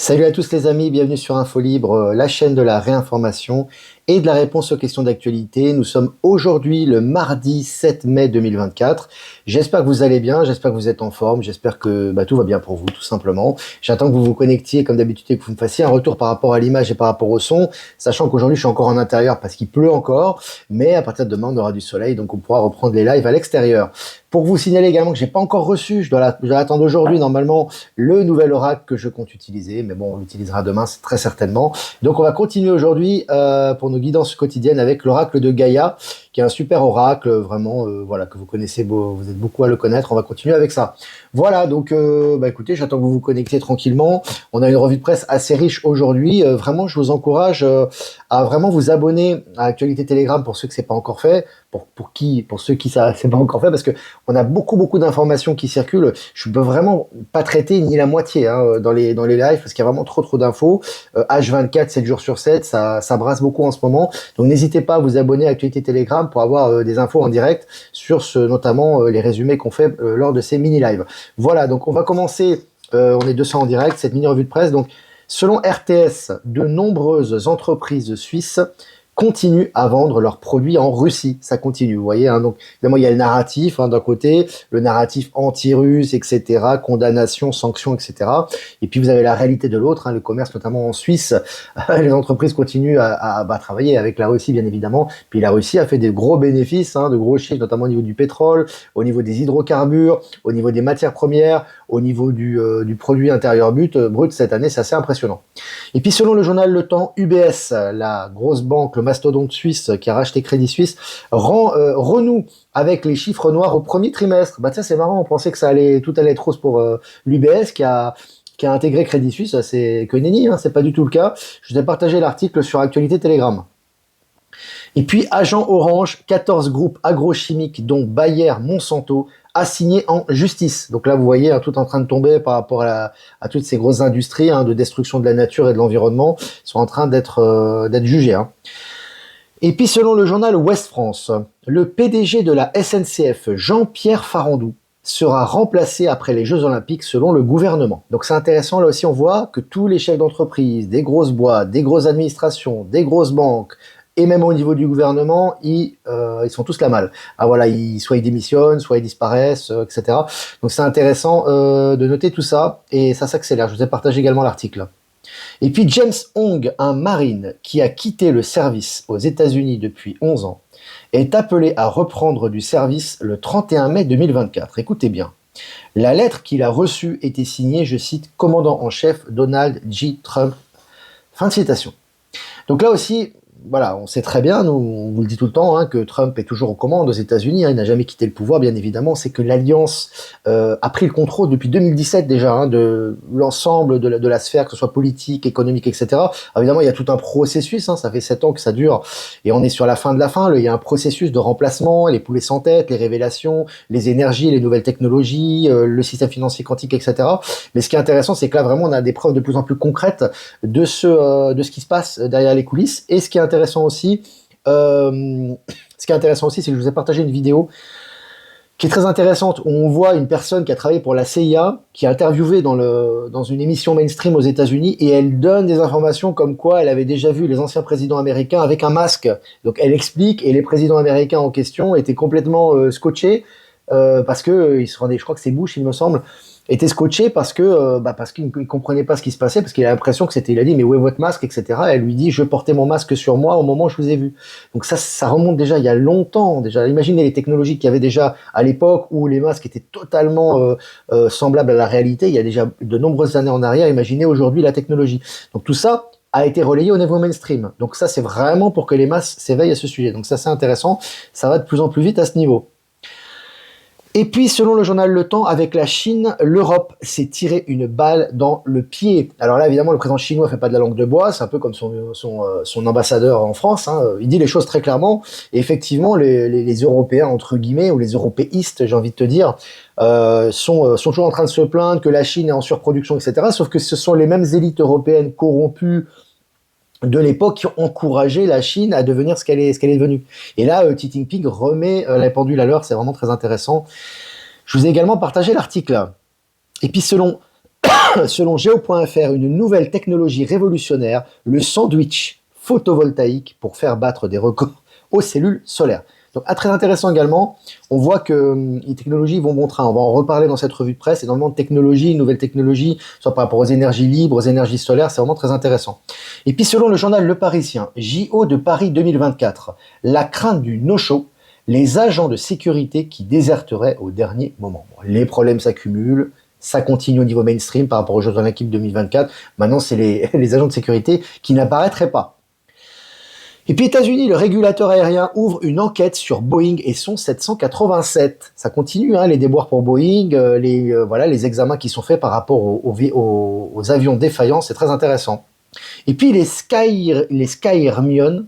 Salut à tous les amis, bienvenue sur Info Libre, la chaîne de la réinformation et de la réponse aux questions d'actualité. Nous sommes aujourd'hui le mardi 7 mai 2024. J'espère que vous allez bien, j'espère que vous êtes en forme, j'espère que tout va bien pour vous tout simplement. J'attends que vous vous connectiez comme d'habitude et que vous me fassiez un retour par rapport à l'image et par rapport au son, sachant qu'aujourd'hui je suis encore en intérieur parce qu'il pleut encore, mais à partir de demain on aura du soleil donc on pourra reprendre les lives à l'extérieur. Pour vous signaler également que j'ai pas encore reçu, je dois l'attendre aujourd'hui normalement, le nouvel oracle que je compte utiliser, mais bon on l'utilisera demain c'est très certainement. Donc on va continuer aujourd'hui pour nos guidances quotidiennes avec l'oracle de Gaïa, qui est un super oracle, vraiment, voilà, que vous connaissez, vous êtes beaucoup à le connaître. On va continuer avec ça. Voilà, donc, écoutez, j'attends que vous vous connectiez tranquillement. On a une revue de presse assez riche aujourd'hui. Vraiment, je vous encourage à vraiment vous abonner à Actualité Telegram pour ceux que c'est pas encore fait. Pour ceux qui ça c'est pas encore fait, parce que on a beaucoup d'informations qui circulent. Je peux vraiment pas traiter ni la moitié dans les lives parce qu'il y a vraiment trop d'infos. H24, 7 jours sur 7, ça brasse beaucoup en ce moment. Donc n'hésitez pas à vous abonner à Actualité Telegram pour avoir des infos en direct sur notamment les résumés qu'on fait lors de ces mini-lives. Voilà, donc on va commencer, on est 200 en direct, cette mini-revue de presse. Donc selon RTS, de nombreuses entreprises suisses continuent à vendre leurs produits en Russie. Ça continue, vous voyez. Donc, évidemment, il y a le narratif d'un côté, le narratif anti-russe, etc., condamnation, sanctions, etc. Et puis, vous avez la réalité de l'autre, le commerce, notamment en Suisse. Les entreprises continuent à travailler avec la Russie, bien évidemment. Puis, la Russie a fait des gros bénéfices, de gros chiffres, notamment au niveau du pétrole, au niveau des hydrocarbures, au niveau des matières premières, au niveau du produit intérieur brut cette année. C'est assez impressionnant. Et puis, selon le journal Le Temps, UBS, la grosse banque, le mastodonte suisse qui a racheté Crédit Suisse, renoue avec les chiffres noirs au premier trimestre. Tiens, c'est marrant, on pensait que tout allait être rose pour l'UBS qui a intégré Crédit Suisse, c'est que nenni, c'est pas du tout le cas. Je vous ai partagé l'article sur Actualité Telegram. Et puis, agent Orange, 14 groupes agrochimiques, dont Bayer, Monsanto, assignés en justice. Donc là, vous voyez, tout en train de tomber par rapport à toutes ces grosses industries de destruction de la nature et de l'environnement, sont en train d'être jugés. Et puis, selon le journal Ouest France, le PDG de la SNCF, Jean-Pierre Farandou, sera remplacé après les Jeux Olympiques selon le gouvernement. Donc c'est intéressant, là aussi on voit que tous les chefs d'entreprise, des grosses boîtes, des grosses administrations, des grosses banques, et même au niveau du gouvernement, ils sont tous la malle. Voilà, soit ils démissionnent, soit ils disparaissent, etc. Donc c'est intéressant de noter tout ça, et ça s'accélère. Je vous ai partagé également l'article. Et puis James Hong, un marine qui a quitté le service aux États-Unis depuis 11 ans, est appelé à reprendre du service le 31 mai 2024. Écoutez bien. La lettre qu'il a reçue était signée, je cite, commandant en chef Donald J. Trump. Fin de citation. Donc là aussi, voilà, on sait très bien, nous, on vous le dit tout le temps, que Trump est toujours aux commandes aux États-Unis, il n'a jamais quitté le pouvoir, bien évidemment. C'est que l'Alliance a pris le contrôle depuis 2017 déjà de l'ensemble de la sphère, que ce soit politique, économique, etc. Alors, évidemment, il y a tout un processus, ça fait 7 ans que ça dure, et on est sur la fin de la fin. Il y a un processus de remplacement, les poulets sans tête, les révélations, les énergies, les nouvelles technologies, le système financier quantique, etc. Mais ce qui est intéressant, c'est que là, vraiment, on a des preuves de plus en plus concrètes de ce qui se passe derrière les coulisses. Et ce qui est intéressant aussi, c'est que je vous ai partagé une vidéo qui est très intéressante, où on voit une personne qui a travaillé pour la CIA, qui est interviewée dans une émission mainstream aux États-Unis, et elle donne des informations comme quoi elle avait déjà vu les anciens présidents américains avec un masque. Donc elle explique, et les présidents américains en question étaient complètement scotchés, parce que ils se rendaient, je crois que c'est Bush, il me semble, était scotché parce qu'il ne comprenait pas ce qui se passait, parce qu'il a l'impression que il a dit mais où est votre masque, etc. Et elle lui dit je portais mon masque sur moi au moment où je vous ai vu. Donc ça remonte déjà il y a longtemps déjà. Imaginez les technologies qu'il y avait déjà à l'époque où les masques étaient totalement semblables à la réalité. Il y a déjà de nombreuses années en arrière. Imaginez aujourd'hui la technologie. Donc tout ça a été relayé au niveau mainstream. Donc ça c'est vraiment pour que les masses s'éveillent à ce sujet. Donc ça c'est intéressant. Ça va de plus en plus vite à ce niveau. Et puis, selon le journal Le Temps, avec la Chine, l'Europe s'est tiré une balle dans le pied. Alors là, évidemment, le président chinois fait pas de la langue de bois, c'est un peu comme son ambassadeur en France. Il dit les choses très clairement. Et effectivement, les Européens, entre guillemets, ou les européistes, j'ai envie de te dire, sont toujours en train de se plaindre que la Chine est en surproduction, etc. Sauf que ce sont les mêmes élites européennes corrompues de l'époque qui ont encouragé la Chine à devenir ce qu'elle est devenue. Et là, Xi Jinping remet la pendule à l'heure, c'est vraiment très intéressant. Je vous ai également partagé l'article. Et puis selon Selon Geo.fr, une nouvelle technologie révolutionnaire, le sandwich photovoltaïque pour faire battre des records aux cellules solaires. Donc, très intéressant également, on voit que les technologies vont bon train. On va en reparler dans cette revue de presse. Énormément de technologies, nouvelles technologies, soit par rapport aux énergies libres, aux énergies solaires, c'est vraiment très intéressant. Et puis, selon le journal Le Parisien, JO de Paris 2024, la crainte du no-show, les agents de sécurité qui déserteraient au dernier moment. Bon, les problèmes s'accumulent, ça continue au niveau mainstream par rapport aux Jeux Olympiques 2024. Maintenant, c'est les agents de sécurité qui n'apparaîtraient pas. Et puis États-Unis, le régulateur aérien ouvre une enquête sur Boeing et son 787. Ça continue, hein, les déboires pour Boeing, les examens qui sont faits par rapport aux avions défaillants, c'est très intéressant. Et puis les Skyhermione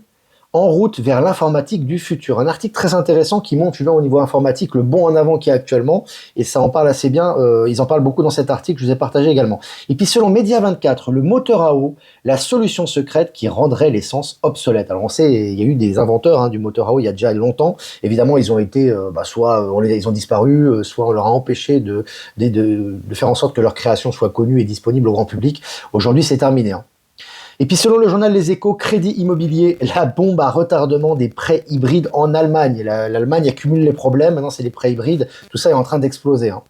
en route vers l'informatique du futur. Un article très intéressant qui montre au niveau informatique le bond en avant qu'il y a actuellement, et ça en parle assez bien, ils en parlent beaucoup dans cet article, je vous ai partagé également. Et puis selon Média24, le moteur à eau, la solution secrète qui rendrait l'essence obsolète. Alors on sait, il y a eu des inventeurs du moteur à eau il y a déjà longtemps, évidemment ils ont été, ils ont disparu, soit on leur a empêché de faire en sorte que leur création soit connue et disponible au grand public. Aujourd'hui c'est terminé, hein. Et puis selon le journal Les Échos, Crédit Immobilier, la bombe à retardement des prêts hybrides en Allemagne. L'Allemagne accumule les problèmes, maintenant c'est les prêts hybrides, tout ça est en train d'exploser, hein.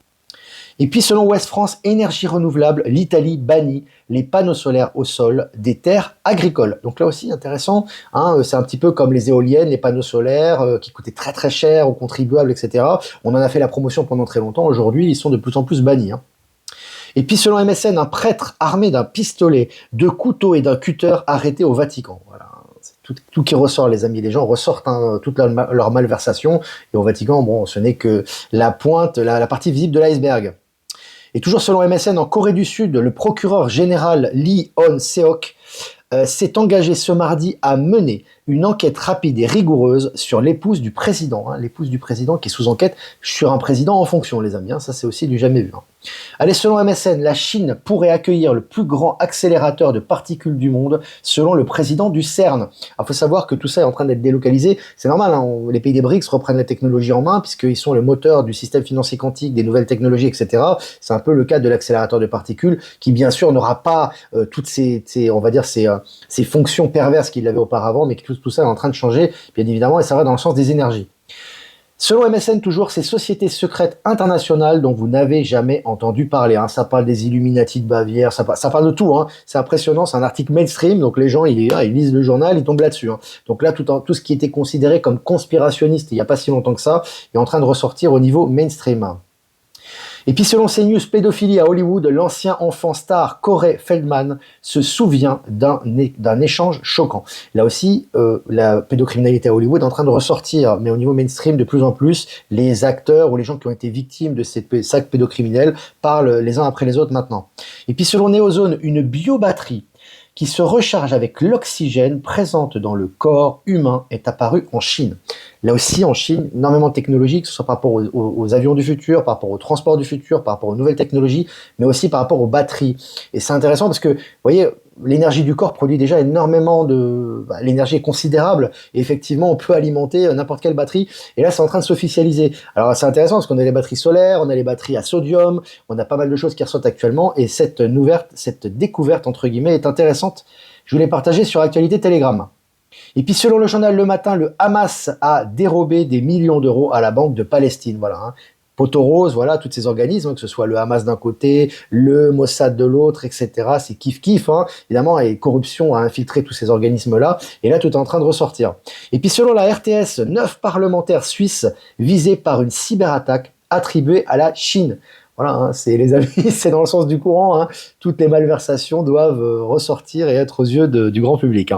Et puis selon Ouest France, Énergie Renouvelable, l'Italie bannit les panneaux solaires au sol des terres agricoles. Donc là aussi intéressant, hein, c'est un petit peu comme les éoliennes, les panneaux solaires qui coûtaient très très cher aux contribuables, etc. On en a fait la promotion pendant très longtemps, aujourd'hui ils sont de plus en plus bannis, hein. Et puis selon MSN, un prêtre armé d'un pistolet, de couteaux et d'un cutter arrêté au Vatican. Voilà, c'est tout qui ressort, les amis. Les gens ressortent toute leur malversation. Et au Vatican, bon, ce n'est que la pointe, la partie visible de l'iceberg. Et toujours selon MSN, en Corée du Sud, le procureur général Lee On-seok s'est engagé ce mardi à mener une enquête rapide et rigoureuse sur l'épouse du président. L'épouse du président qui est sous enquête sur un président en fonction, les amis. Ça, c'est aussi du jamais vu. Allez, selon MSN, la Chine pourrait accueillir le plus grand accélérateur de particules du monde, selon le président du CERN. Il faut savoir que tout ça est en train d'être délocalisé. C'est normal, hein, les pays des BRICS reprennent la technologie en main, puisqu'ils sont le moteur du système financier quantique, des nouvelles technologies, etc. C'est un peu le cas de l'accélérateur de particules, qui bien sûr n'aura pas toutes ces fonctions perverses qu'il avait auparavant, mais que tout ça est en train de changer, bien évidemment, et ça va dans le sens des énergies. Selon MSN, toujours, ces sociétés secrètes internationales dont vous n'avez jamais entendu parler. Ça parle des Illuminati de Bavière, ça parle de tout. C'est impressionnant, c'est un article mainstream, donc les gens, ils lisent le journal, ils tombent là-dessus. Donc là, tout ce qui était considéré comme conspirationniste il n'y a pas si longtemps que ça, est en train de ressortir au niveau mainstream. Et puis selon CNews, pédophilie à Hollywood, l'ancien enfant star Corey Feldman se souvient d'un échange choquant. Là aussi, la pédocriminalité à Hollywood est en train de ressortir, mais au niveau mainstream, de plus en plus, les acteurs ou les gens qui ont été victimes de ces sacs pédocriminels parlent les uns après les autres maintenant. Et puis selon Neozone, une biobatterie qui se recharge avec l'oxygène présente dans le corps humain est apparue en Chine. Là aussi, en Chine, énormément de technologies, que ce soit par rapport aux avions du futur, par rapport au transport du futur, par rapport aux nouvelles technologies, mais aussi par rapport aux batteries. Et c'est intéressant parce que, vous voyez, l'énergie du corps produit déjà énormément l'énergie est considérable, et effectivement, on peut alimenter n'importe quelle batterie, et là, c'est en train de s'officialiser. Alors, c'est intéressant parce qu'on a les batteries solaires, on a les batteries à sodium, on a pas mal de choses qui ressortent actuellement, et cette découverte, entre guillemets, est intéressante. Je voulais partager sur Actualité Telegram. Et puis selon le journal Le Matin, le Hamas a dérobé des millions d'euros à la Banque de Palestine. Voilà, Poteau rose, voilà, tous ces organismes, que ce soit le Hamas d'un côté, le Mossad de l'autre, etc. C'est kiff-kiff, évidemment, et corruption a infiltré tous ces organismes-là. Et là, tout est en train de ressortir. Et puis selon la RTS, 9 parlementaires suisses visés par une cyberattaque attribuée à la Chine. Voilà, c'est les amis, c'est dans le sens du courant. Toutes les malversations doivent ressortir et être aux yeux du grand public.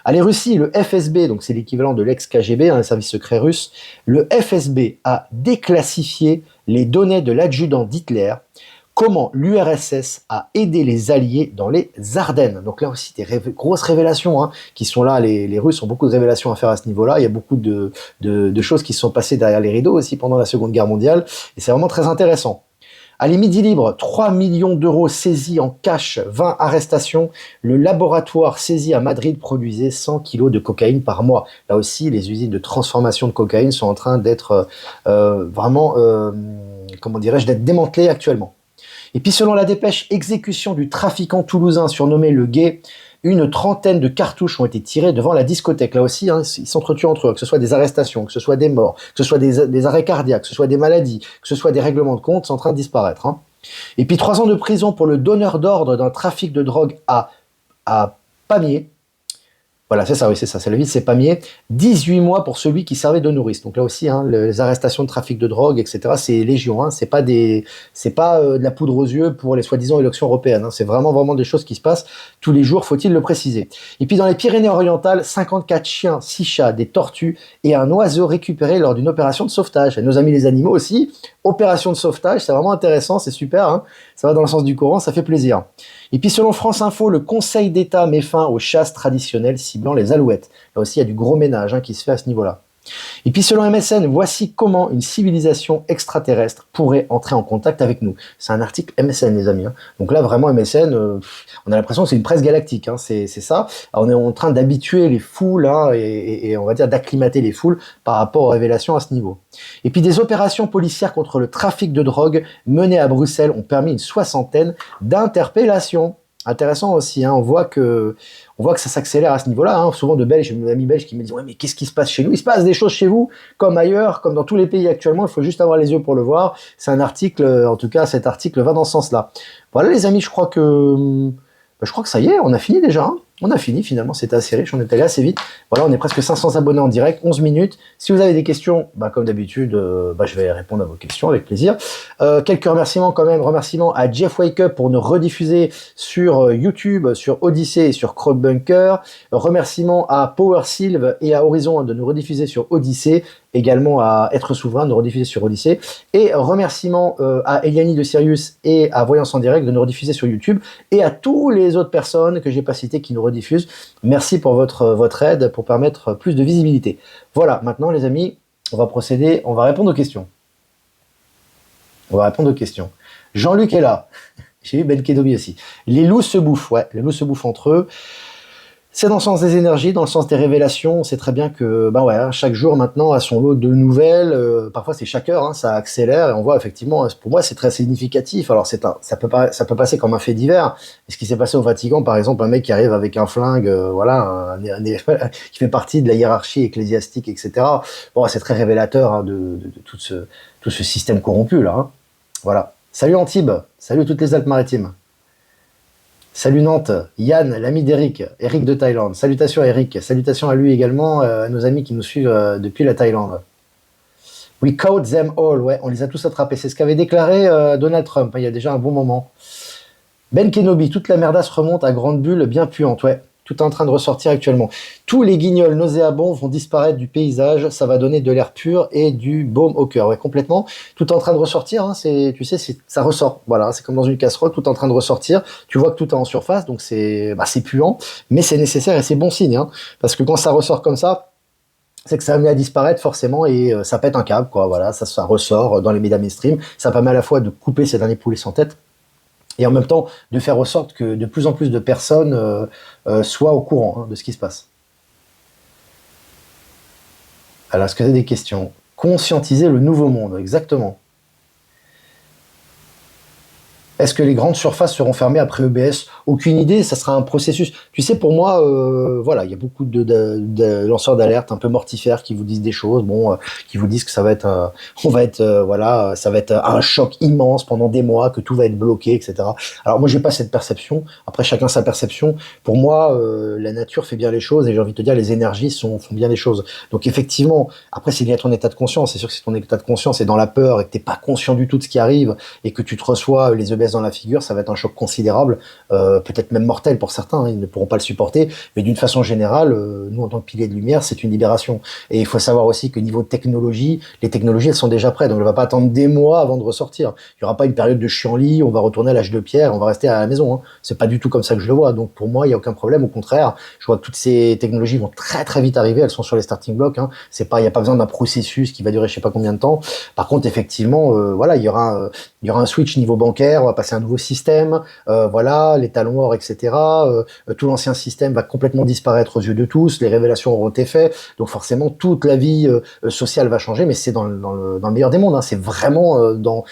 Allez, Russie, le FSB, donc c'est l'équivalent de l'ex-KGB, le service secret russe, le FSB a déclassifié les données de l'adjudant d'Hitler, comment l'URSS a aidé les Alliés dans les Ardennes. Donc là aussi, des grosses révélations qui sont là, les Russes ont beaucoup de révélations à faire à ce niveau-là, il y a beaucoup de choses qui se sont passées derrière les rideaux aussi pendant la Seconde Guerre mondiale, et c'est vraiment très intéressant. Allez, Midi Libre, 3 millions d'euros saisis en cash, 20 arrestations. Le laboratoire saisi à Madrid produisait 100 kilos de cocaïne par mois. Là aussi, les usines de transformation de cocaïne sont en train d'être d'être démantelées actuellement. Et puis selon la dépêche, exécution du trafiquant toulousain surnommé le Guet, une trentaine de cartouches ont été tirées devant la discothèque. Là aussi, hein, ils s'entretuent entre eux, que ce soit des arrestations, que ce soit des morts, que ce soit des arrêts cardiaques, que ce soit des maladies, que ce soit des règlements de compte, c'est en train de disparaître. Hein. Et puis 3 ans de prison pour le donneur d'ordre d'un trafic de drogue à Pamiers. Voilà, c'est ça, oui, c'est ça, c'est la ville, c'est Pamiers. 18 mois pour celui qui servait de nourrice. Donc là aussi, hein, les arrestations de trafic de drogue, etc., c'est légion. Hein, c'est pas de la poudre aux yeux pour les soi-disant élections européennes. Hein, c'est vraiment des choses qui se passent tous les jours, faut-il le préciser. Et puis dans les Pyrénées-Orientales, 54 chiens, 6 chats, des tortues et un oiseau récupérés lors d'une opération de sauvetage. Et nos amis les animaux aussi, opération de sauvetage, c'est vraiment intéressant, c'est super. Hein, ça va dans le sens du courant, ça fait plaisir. Et puis selon France Info, le Conseil d'État met fin aux chasses traditionnelles ciblant les alouettes. Là aussi, il y a du gros ménage qui se fait à ce niveau-là. Et puis selon MSN, voici comment une civilisation extraterrestre pourrait entrer en contact avec nous. C'est un article MSN, les amis. Hein. Donc là, vraiment, MSN, on a l'impression que c'est une presse galactique. Hein. C'est ça. Alors, on est en train d'habituer les foules et on va dire d'acclimater les foules par rapport aux révélations à ce niveau. Et puis des opérations policières contre le trafic de drogue menées à Bruxelles ont permis une 60aine d'interpellations. Intéressant aussi, hein. On voit que ça s'accélère à ce niveau-là. Hein. Souvent de Belges, mes amis belges qui me disent « Ouais, mais qu'est-ce qui se passe chez nous ?» Il se passe des choses chez vous, comme ailleurs, comme dans tous les pays actuellement. Il faut juste avoir les yeux pour le voir. C'est un article, en tout cas, cet article va dans ce sens-là. Voilà, les amis, je crois que ça y est, on a fini déjà. Hein. On a fini finalement, c'était assez riche, on est allé assez vite. Voilà, on est presque 500 abonnés en direct, 11 minutes. Si vous avez des questions, comme d'habitude, je vais répondre à vos questions avec plaisir. Quelques remerciements quand même, remerciements à Jeff Wake Up pour nous rediffuser sur YouTube, sur Odyssey et sur Crowdbunker. Remerciements à Power Sylve et à Horizon de nous rediffuser sur Odyssey. Également à Être Souverain de nous rediffuser sur Odyssey. Et remerciements à Eliani de Sirius et à Voyance en Direct de nous rediffuser sur YouTube. Et à tous les autres personnes que j'ai pas citées qui nous rediffusent. Merci pour votre aide pour permettre plus de visibilité. Voilà, maintenant les amis, on va répondre aux questions. Jean-Luc est là. J'ai eu Ben Kedobi aussi. Les loups se bouffent, les loups se bouffent entre eux. C'est dans le sens des énergies, dans le sens des révélations. On sait très bien que chaque jour maintenant a son lot de nouvelles. Parfois c'est chaque heure, ça accélère et on voit effectivement. Pour moi c'est très significatif. Alors ça peut passer comme un fait divers. Et ce qui s'est passé au Vatican, par exemple, un mec qui arrive avec un flingue, qui fait partie de la hiérarchie ecclésiastique, etc. Bon, c'est très révélateur de tout ce système corrompu là. Hein. Voilà. Salut Antibes, salut toutes les Alpes-Maritimes. Salut Nantes, Yann, l'ami d'Eric, Eric de Thaïlande. Salutations à Eric, salutations à lui également, à nos amis qui nous suivent depuis la Thaïlande. We caught them all, on les a tous attrapés. C'est ce qu'avait déclaré Donald Trump, il y a déjà un bon moment. Ben Kenobi, toute la merdasse remonte à grande bulle bien puante, tout est en train de ressortir actuellement. Tous les guignols nauséabonds vont disparaître du paysage, ça va donner de l'air pur et du baume au cœur. Complètement. Tout est en train de ressortir, ça ressort. Voilà, c'est comme dans une casserole, tout est en train de ressortir. Tu vois que tout est en surface, donc c'est puant, mais c'est nécessaire et c'est bon signe, parce que quand ça ressort comme ça, c'est que ça a amené à disparaître forcément et ça pète un câble, Voilà, ça ressort dans les médias mainstream. Ça permet à la fois de couper ces derniers poulets sans tête, et en même temps de faire en sorte que de plus en plus de personnes soient au courant de ce qui se passe. Alors, est-ce que vous avez des questions? Conscientiser le nouveau monde, exactement. Est-ce que les grandes surfaces seront fermées après EBS? Aucune idée, ça sera un processus. Tu sais, pour moi, il y a beaucoup de lanceurs d'alerte un peu mortifères qui vous disent des choses, qui vous disent que ça va être, ça va être un choc immense pendant des mois, que tout va être bloqué, etc. Alors moi, j'ai pas cette perception. Après, chacun sa perception. Pour moi, la nature fait bien les choses et j'ai envie de te dire, les énergies font bien les choses. Donc effectivement, après, c'est lié à ton état de conscience. C'est sûr que si ton état de conscience est dans la peur et que t'es pas conscient du tout de ce qui arrive et que tu te reçois les EBS dans la figure, ça va être un choc considérable, peut-être même mortel pour certains, ils ne pourront pas le supporter, mais d'une façon générale, nous en tant que piliers de lumière, c'est une libération. Et il faut savoir aussi que niveau technologie, les technologies elles sont déjà prêtes, donc on ne va pas attendre des mois avant de ressortir. Il n'y aura pas une période de chienlit, on va retourner à l'âge de pierre, on va rester à la maison. C'est pas du tout comme ça que je le vois, donc pour moi il n'y a aucun problème, au contraire, je vois que toutes ces technologies vont très très vite arriver, elles sont sur les starting blocks, il n'y a pas besoin d'un processus qui va durer je sais pas combien de temps. Par contre effectivement, il y aura un switch niveau bancaire, on va passer un nouveau système, voilà, les talons or, etc. Tout l'ancien système va complètement disparaître aux yeux de tous, les révélations auront été faites, donc forcément toute la vie sociale va changer, mais c'est dans le meilleur des mondes, hein. C'est vraiment dans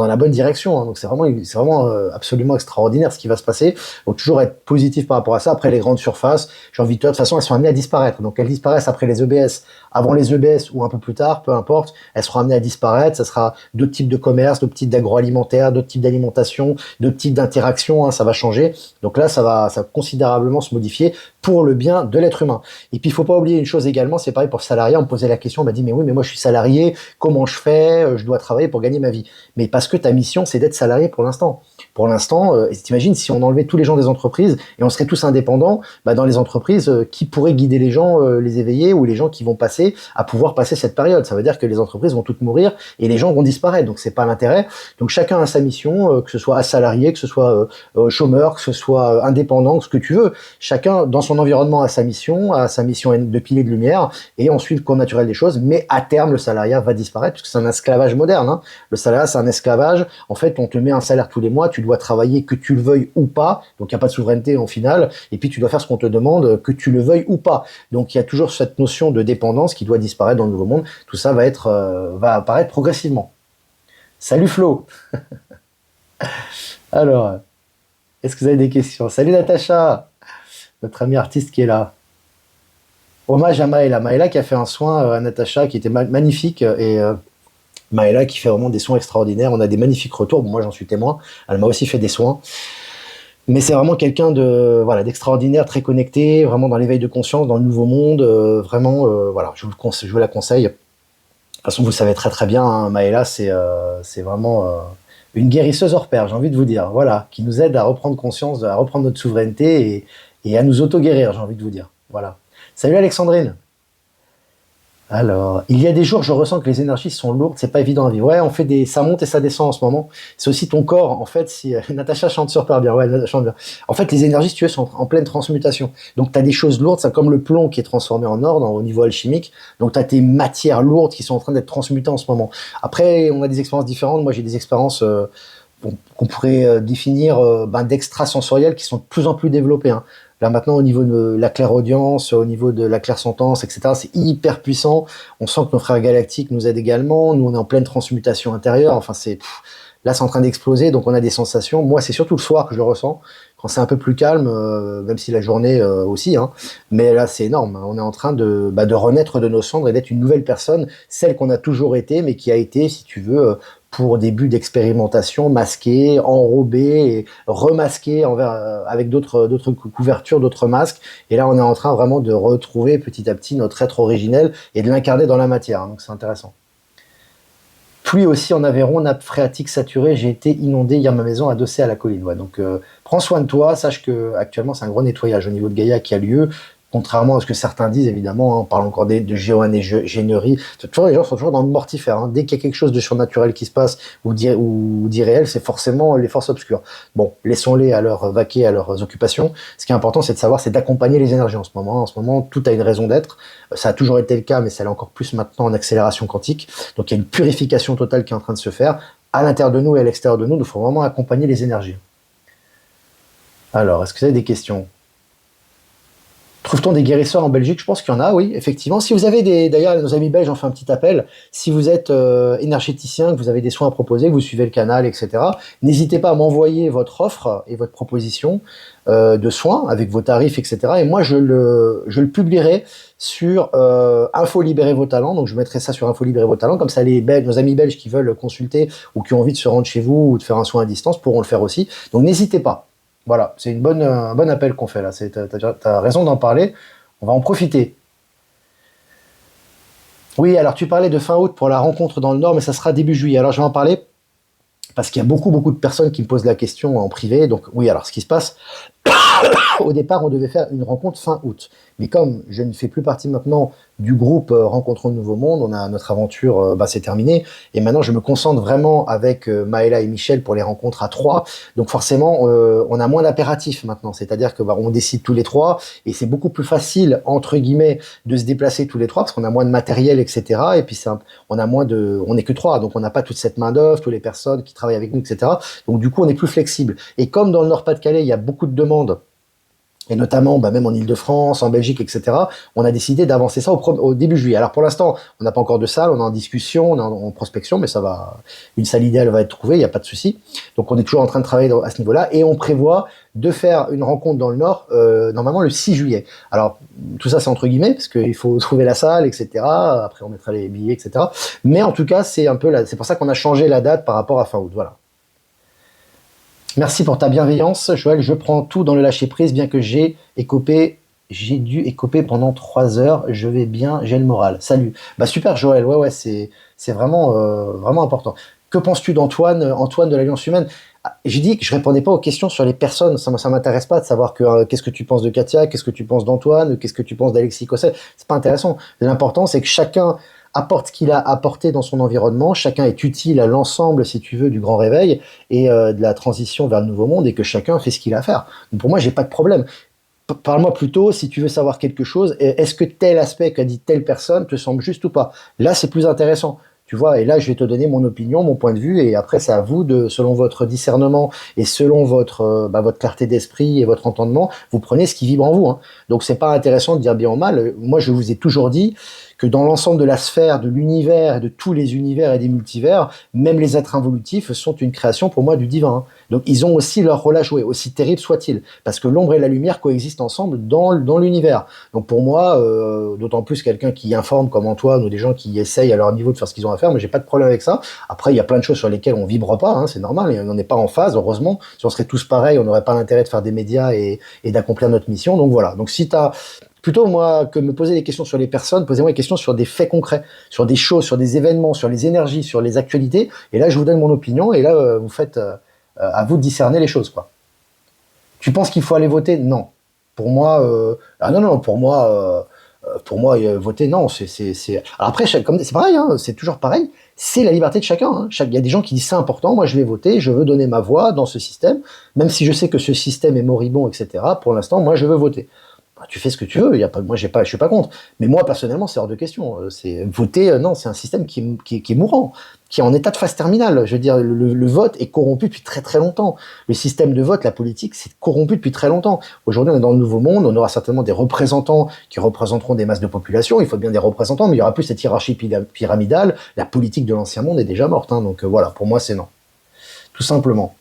la bonne direction, hein. Donc c'est vraiment absolument extraordinaire ce qui va se passer. Donc toujours être positif par rapport à ça. Après les grandes surfaces, j'ai envie de dire, de toute façon elles sont amenées à disparaître, donc elles disparaissent après les EBS, avant les EBS ou un peu plus tard, peu importe, elles seront amenées à disparaître. Ça sera d'autres types de commerce, d'autres types d'agroalimentaire, d'autres types d'alimentation, d'autres types d'interactions, hein, ça va changer. Donc là, ça va considérablement se modifier pour le bien de l'être humain. Et puis, il faut pas oublier une chose également, c'est pareil pour le salariat. On me posait la question, on m'a dit, mais oui, mais moi, je suis salarié, comment je fais? Je dois travailler pour gagner ma vie. Mais parce que ta mission, c'est d'être salarié pour l'instant. Pour l'instant, t'imagines si on enlevait tous les gens des entreprises et on serait tous indépendants, bah dans les entreprises, qui pourrait guider les gens, les éveiller, ou les gens qui vont passer à pouvoir passer cette période? Ça veut dire que les entreprises vont toutes mourir et les gens vont disparaître. Donc c'est pas l'intérêt. Donc chacun a sa mission, que ce soit salarié, que ce soit chômeur, que ce soit indépendant, ce que tu veux. Chacun dans son environnement a sa mission de pilier de lumière, et ensuite le cours naturel des choses. Mais à terme, le salariat va disparaître parce que c'est un esclavage moderne, hein. Le salariat, c'est un esclavage. En fait, on te met un salaire tous les mois, tu dois travailler que tu le veuilles ou pas. Donc il n'y a pas de souveraineté en finale. Et puis tu dois faire ce qu'on te demande, que tu le veuilles ou pas. Donc il y a toujours cette notion de dépendance qui doit disparaître dans le nouveau monde. Tout ça va apparaître progressivement. Salut Flo. Alors, est-ce que vous avez des questions? Salut Natacha, notre amie artiste qui est là. Hommage à Maëla. Maëla qui a fait un soin à Natacha qui était magnifique, et Maëla qui fait vraiment des soins extraordinaires. On a des magnifiques retours. Bon, moi, j'en suis témoin. Elle m'a aussi fait des soins. Mais c'est vraiment quelqu'un d'extraordinaire, très connecté, vraiment dans l'éveil de conscience, dans le nouveau monde. Vraiment, voilà, je vous la conseille. De toute façon, vous savez très très bien, hein, Maëla, c'est vraiment une guérisseuse hors pair, j'ai envie de vous dire. Voilà, qui nous aide à reprendre conscience, à reprendre notre souveraineté et à nous auto-guérir, j'ai envie de vous dire. Voilà. Salut Alexandrine. Alors, il y a des jours, je ressens que les énergies sont lourdes, c'est pas évident à vivre. Ouais, ça monte et ça descend en ce moment. C'est aussi ton corps, en fait, si Natacha chante super bien. Ouais, Natacha chante bien. En fait, les énergies, si tu veux, sont en pleine transmutation. Donc, tu as des choses lourdes, c'est comme le plomb qui est transformé en or au niveau alchimique. Donc, tu as tes matières lourdes qui sont en train d'être transmutées en ce moment. Après, on a des expériences différentes. Moi, j'ai des expériences qu'on pourrait définir d'extrasensorielles qui sont de plus en plus développées, hein. Là maintenant, au niveau de la clairaudience, au niveau de la clairsentence, etc., c'est hyper puissant. On sent que nos frères galactiques nous aident également. Nous, on est en pleine transmutation intérieure. Enfin, là, c'est en train d'exploser, donc on a des sensations. Moi, c'est surtout le soir que je le ressens, quand c'est un peu plus calme, même si la journée aussi, hein. Mais là, c'est énorme. On est en train de renaître de nos cendres et d'être une nouvelle personne, celle qu'on a toujours été, mais qui a été, si tu veux, pour des buts d'expérimentation, masqué, enrobé et remasqué avec d'autres couvertures, d'autres masques. Et là, on est en train vraiment de retrouver petit à petit notre être originel et de l'incarner dans la matière, hein. Donc c'est intéressant. Pluie aussi en Aveyron, nappe phréatique saturée, j'ai été inondé hier, ma maison adossée à la colline. Ouais, donc prends soin de toi, sache que actuellement c'est un gros nettoyage au niveau de Gaïa qui a lieu. Contrairement à ce que certains disent, évidemment, hein, on parle encore de géo-ingénierie. Toujours, les gens sont toujours dans le mortifère, hein. Dès qu'il y a quelque chose de surnaturel qui se passe ou d'irréel, c'est forcément les forces obscures. Bon, laissons-les vaquer à leurs occupations. Ce qui est important, c'est de savoir, c'est d'accompagner les énergies en ce moment. En ce moment, tout a une raison d'être. Ça a toujours été le cas, mais ça l'est encore plus maintenant en accélération quantique. Donc il y a une purification totale qui est en train de se faire à l'intérieur de nous et à l'extérieur de nous. Il faut vraiment accompagner les énergies. Alors, est-ce que vous avez des questions? Trouve-t-on des guérisseurs en Belgique? Je pense qu'il y en a, oui, effectivement. Si vous avez d'ailleurs, nos amis belges ont fait un petit appel. Si vous êtes énergéticien, que vous avez des soins à proposer, que vous suivez le canal, etc., n'hésitez pas à m'envoyer votre offre et votre proposition de soins avec vos tarifs, etc. Et moi, je le publierai sur Info Libérer vos talents. Donc, je mettrai ça sur Info Libérer vos talents. Comme ça, nos amis belges qui veulent consulter ou qui ont envie de se rendre chez vous ou de faire un soin à distance pourront le faire aussi. Donc, n'hésitez pas. Voilà, c'est un bon appel qu'on fait là. T'as raison d'en parler. On va en profiter. Oui, alors tu parlais de fin août pour la rencontre dans le Nord, mais ça sera début juillet. Alors je vais en parler parce qu'il y a beaucoup de personnes qui me posent la question en privé. Donc oui, alors ce qui se passe, Au départ, on devait faire une rencontre fin août. Mais comme je ne fais plus partie maintenant du groupe Rencontrons le Nouveau Monde, on a notre aventure, c'est terminé. Et maintenant, je me concentre vraiment avec Maëla et Michel pour les rencontres à trois. Donc forcément, on a moins d'impératifs maintenant. C'est-à-dire que on décide tous les trois et c'est beaucoup plus facile entre guillemets de se déplacer tous les trois parce qu'on a moins de matériel, etc. Et puis on a moins de, on n'est que trois, donc on n'a pas toute cette main d'œuvre, toutes les personnes qui travaillent avec nous, etc. Donc du coup, on est plus flexible. Et comme dans le Nord-Pas-de-Calais, il y a beaucoup de demandes et notamment même en Île-de-France, en Belgique, etc., on a décidé d'avancer ça au début juillet. Alors pour l'instant, on n'a pas encore de salle, on est en discussion, on est en prospection, mais ça va, une salle idéale va être trouvée, il n'y a pas de souci. Donc on est toujours en train de travailler à ce niveau-là, et on prévoit de faire une rencontre dans le Nord, normalement le 6 juillet. Alors tout ça c'est entre guillemets, parce qu'il faut trouver la salle, etc., après on mettra les billets, etc. Mais en tout cas, c'est un peu c'est pour ça qu'on a changé la date par rapport à fin août, voilà. Merci pour ta bienveillance, Joël. Je prends tout dans le lâcher-prise, bien que j'ai dû écoper pendant 3 heures. Je vais bien, j'ai le moral. Salut. Bah super, Joël. Ouais, c'est vraiment, vraiment important. Que penses-tu d'Antoine, Antoine de l'Alliance Humaine? J'ai dit que je répondais pas aux questions sur les personnes. Ça m'intéresse pas de savoir qu'est-ce que tu penses de Katia, qu'est-ce que tu penses d'Antoine, qu'est-ce que tu penses d'Alexis Cosset. C'est pas intéressant. L'important, c'est que chacun apporte ce qu'il a apporté dans son environnement, chacun est utile à l'ensemble, si tu veux, du grand réveil et de la transition vers le nouveau monde, et que chacun fait ce qu'il a à faire. Donc pour moi, j'ai pas de problème. Parle-moi plutôt, si tu veux savoir quelque chose, est-ce que tel aspect qu'a dit telle personne te semble juste ou pas? Là, c'est plus intéressant. Tu vois, et là, je vais te donner mon opinion, mon point de vue, et après, c'est à vous de, selon votre discernement et selon votre clarté d'esprit et votre entendement, vous prenez ce qui vibre en vous, hein. Donc, c'est pas intéressant de dire bien ou mal. Moi, je vous ai toujours dit que dans l'ensemble de la sphère, de l'univers, de tous les univers et des multivers, même les êtres involutifs sont une création pour moi du divin, hein. Donc, ils ont aussi leur rôle à jouer, aussi terrible soit-il, parce que l'ombre et la lumière coexistent ensemble dans l'univers. Donc, pour moi, d'autant plus quelqu'un qui informe comme Antoine ou des gens qui essayent à leur niveau de faire ce qu'ils ont à faire, mais j'ai pas de problème avec ça. Après, il y a plein de choses sur lesquelles on vibre pas, hein, c'est normal, on n'est pas en phase, heureusement. Si on serait tous pareils, on n'aurait pas l'intérêt de faire des médias et d'accomplir notre mission. Donc voilà. Donc si t'as plutôt moi que me poser des questions sur les personnes, posez-moi des questions sur des faits concrets, sur des choses, sur des événements, sur les énergies, sur les actualités. Et là, je vous donne mon opinion. Et là, vous faites à vous de discerner les choses, quoi. Tu penses qu'il faut aller voter? Non. Pour moi, non, pour moi, voter, non. Alors après, comme c'est pareil, hein, c'est toujours pareil. C'est la liberté de chacun, hein. Il y a des gens qui disent c'est important. Moi, je vais voter, je veux donner ma voix dans ce système, même si je sais que ce système est moribond, etc. Pour l'instant, moi, je veux voter. Bah, tu fais ce que tu veux. Moi, je suis pas contre. Mais moi, personnellement, c'est hors de question. C'est voter, non, c'est un système qui est mourant, qui est en état de phase terminale. Je veux dire, le vote est corrompu depuis très très longtemps. Le système de vote, la politique, c'est corrompu depuis très longtemps. Aujourd'hui, on est dans le nouveau monde. On aura certainement des représentants qui représenteront des masses de population. Il faut bien des représentants, mais il y aura plus cette hiérarchie pyramidale. La politique de l'ancien monde est déjà morte, hein. Donc voilà, pour moi, c'est non. Tout simplement.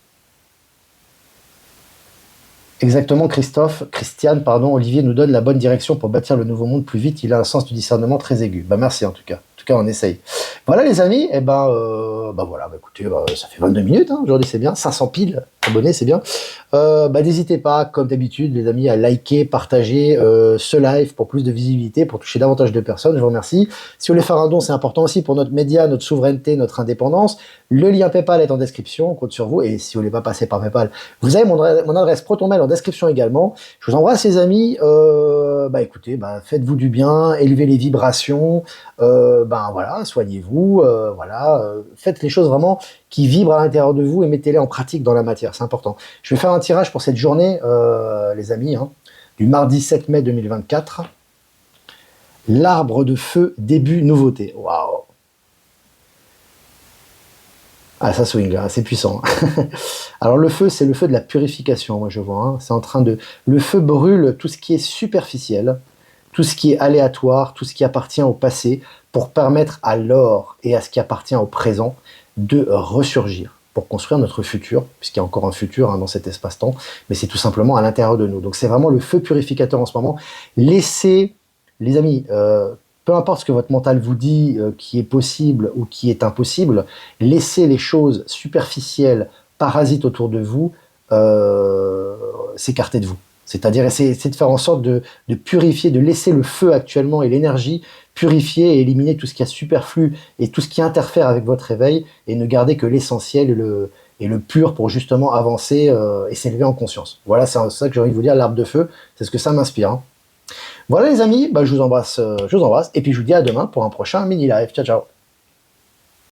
Exactement, Christiane, pardon, Olivier nous donne la bonne direction pour bâtir le nouveau monde plus vite. Il a un sens du discernement très aigu. Bah merci en tout cas. En tout cas, on essaye. Voilà les amis. Et voilà. Écoutez, ça fait 22 minutes. Hein, aujourd'hui, c'est bien. 500 piles abonnés, c'est bien. N'hésitez pas, comme d'habitude, les amis, à liker, partager ce live pour plus de visibilité, pour toucher davantage de personnes. Je vous remercie. Si vous voulez faire un don, c'est important aussi pour notre média, notre souveraineté, notre indépendance. Le lien PayPal est en description. On compte sur vous. Et si vous voulez pas passer par PayPal, vous avez mon adresse ProtonMail en description également. Je vous embrasse les amis. Écoutez, faites-vous du bien, élevez les vibrations. Voilà, soignez-vous. Faites les choses vraiment qui vibrent à l'intérieur de vous et mettez-les en pratique dans la matière. C'est important. Je vais faire un tirage pour cette journée, les amis, hein, du mardi 7 mai 2024. L'arbre de feu, début nouveauté. Waouh! Ah, ça swing, là, c'est puissant. Alors, le feu, c'est le feu de la purification, moi, je vois. Hein. C'est en train de... Le feu brûle tout ce qui est superficiel, tout ce qui est aléatoire, tout ce qui appartient au passé, pour permettre à l'or et à ce qui appartient au présent de ressurgir, pour construire notre futur, puisqu'il y a encore un futur, hein, dans cet espace-temps, mais c'est tout simplement à l'intérieur de nous. Donc, c'est vraiment le feu purificateur en ce moment. Laissez, les amis... peu importe ce que votre mental vous dit, qui est possible ou qui est impossible, laissez les choses superficielles, parasites autour de vous, s'écarter de vous. C'est-à-dire essayer de faire en sorte de purifier, de laisser le feu actuellement et l'énergie purifier et éliminer tout ce qui est superflu et tout ce qui interfère avec votre réveil, et ne garder que l'essentiel et le pur pour justement avancer et s'élever en conscience. Voilà, c'est ça que j'ai envie de vous dire, l'arbre de feu, c'est ce que ça m'inspire. Hein. Voilà les amis, bah, je vous embrasse, et puis je vous dis à demain pour un prochain mini live. Ciao ciao.